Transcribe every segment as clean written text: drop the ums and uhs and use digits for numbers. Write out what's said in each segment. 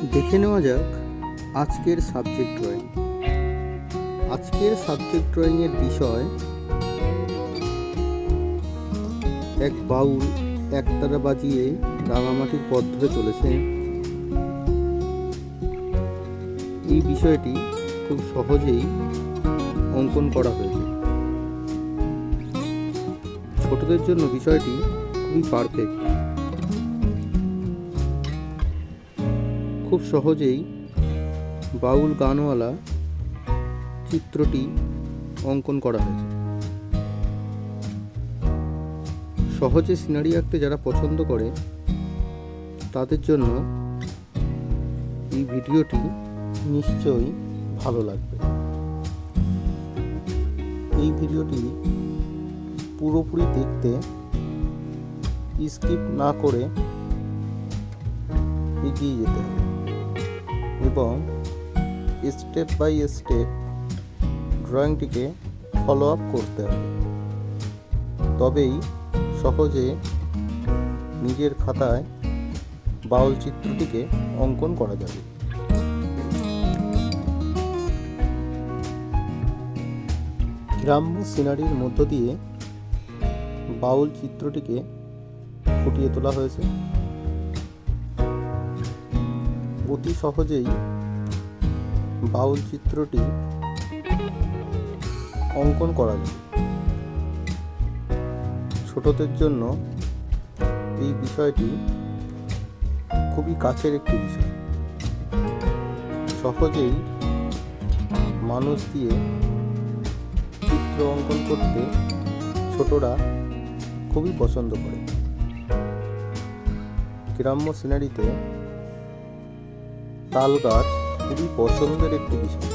দেখে নেওয়া যাক আজকের সাবজেক্ট ড্রয়িং। আজকের সাবজেক্ট ড্রয়িংয়ের বিষয় এক বাউল একতারা বাজিয়ে রাঙামাটির পথ ধরে চলেছে। এই বিষয়টি খুব সহজেই অঙ্কন করা হয়েছে। ছোটদের জন্য বিষয়টি খুবই পারফেক্ট। খুব সহজেই বাউল গানওয়ালা চিত্রটি অঙ্কন করা হয়েছে। সহজে সিনারি আঁকতে যারা পছন্দ করে তাদের জন্য এই ভিডিওটি নিশ্চয়ই ভালো লাগবে। এই ভিডিওটি পুরোপুরি দেখতে স্কিপ না করে এগিয়ে যেতে হবে এবং স্টেপ বাই স্টেপ ড্রয়িংটিকে ফলো আপ করতে হবে। তবেই সহজে নিজের খাতায় বাউল চিত্রটিকে অঙ্কন করা যাবে। গ্রাম্য সিনারির মধ্য দিয়ে বাউল চিত্রটিকে ফুটিয়ে তোলা হয়েছে। অতি সহজেই বাউল চিত্রটি অঙ্কন করা যায়। ছোটদের জন্য এই বিষয়টি খুবই কাছের একটি বিষয়। সহজেই মানুষ দিয়ে চিত্র অঙ্কন করতে ছোটরা খুবই পছন্দ করে। গ্রাম্য সিনারিতে তাল গাছ খুবই পছন্দের একটি বিষয়।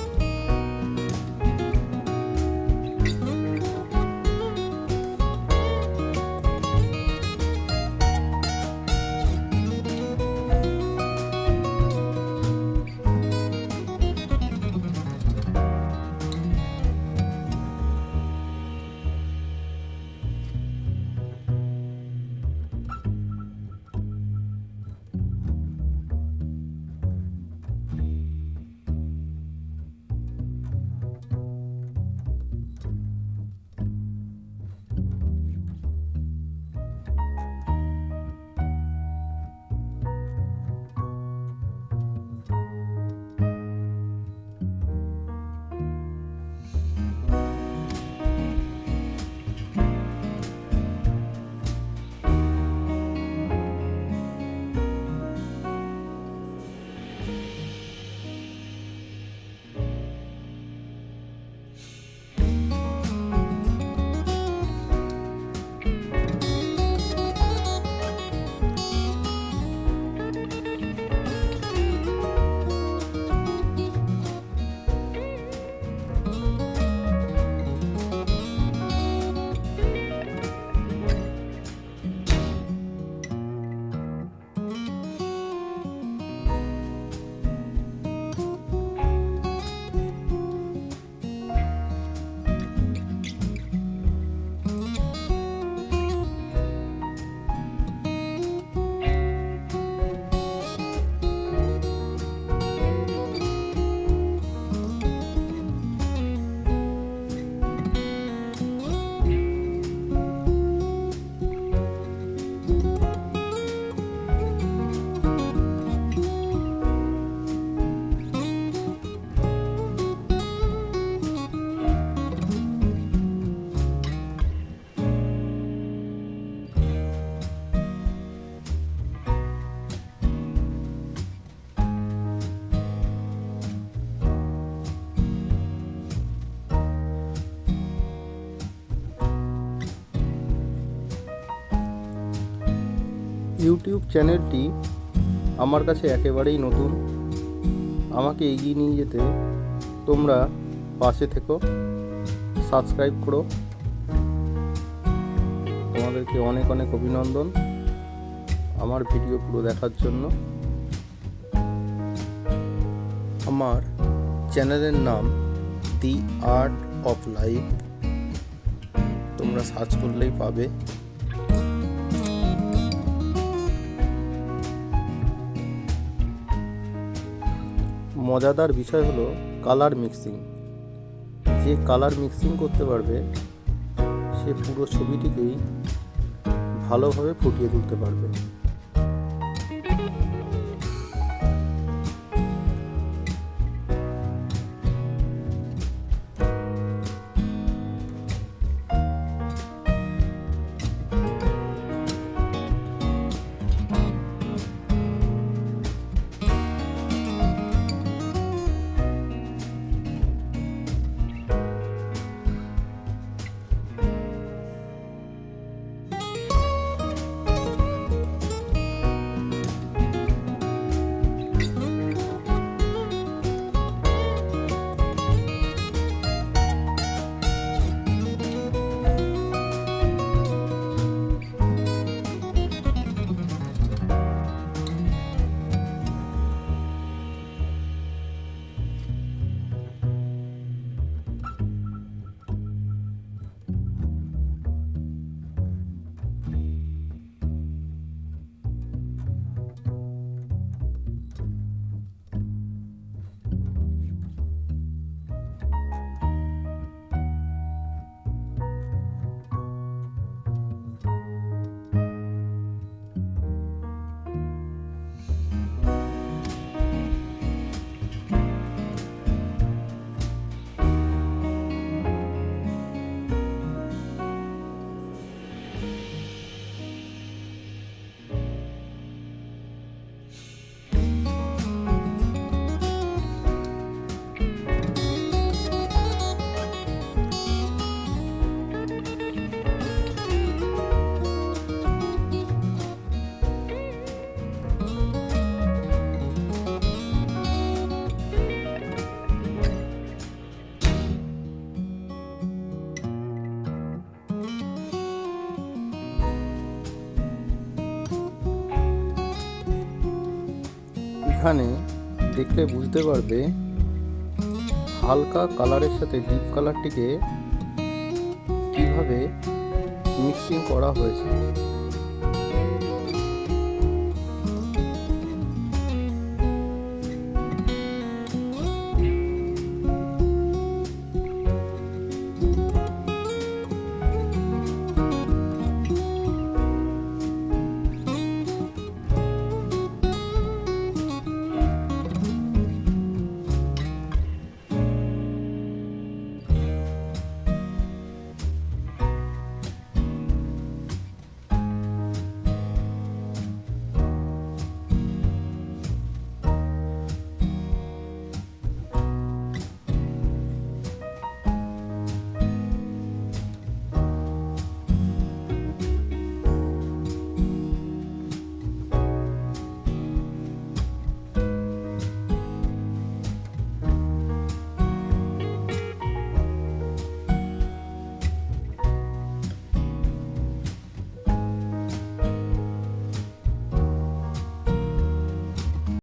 ইউটিউব চ্যানেলটি আমার কাছে একেবারেই নতুন। আমাকে এগিয়ে নিয়ে যেতে তোমরা পাশে থেকো, সাবস্ক্রাইব করো। তোমাদেরকে অনেক অনেক অভিনন্দন আমার ভিডিও পুরো দেখার জন্য। আমার চ্যানেলের নাম দি আর্ট অফ লাইফ, তোমরা সার্চ করলেই পাবে। মজাদার বিষয় হলো কালার মিক্সিং। যে কালার মিক্সিং করতে পারবে সে পুরো ছবিটিকেই ভালোভাবে ফুটিয়ে তুলতে পারবে। এখানে দেখলে বুঝতে পারবে হালকা কালারের সাথে ডিপ কালারটিকে কিভাবে মিক্সিং করা হয়েছে।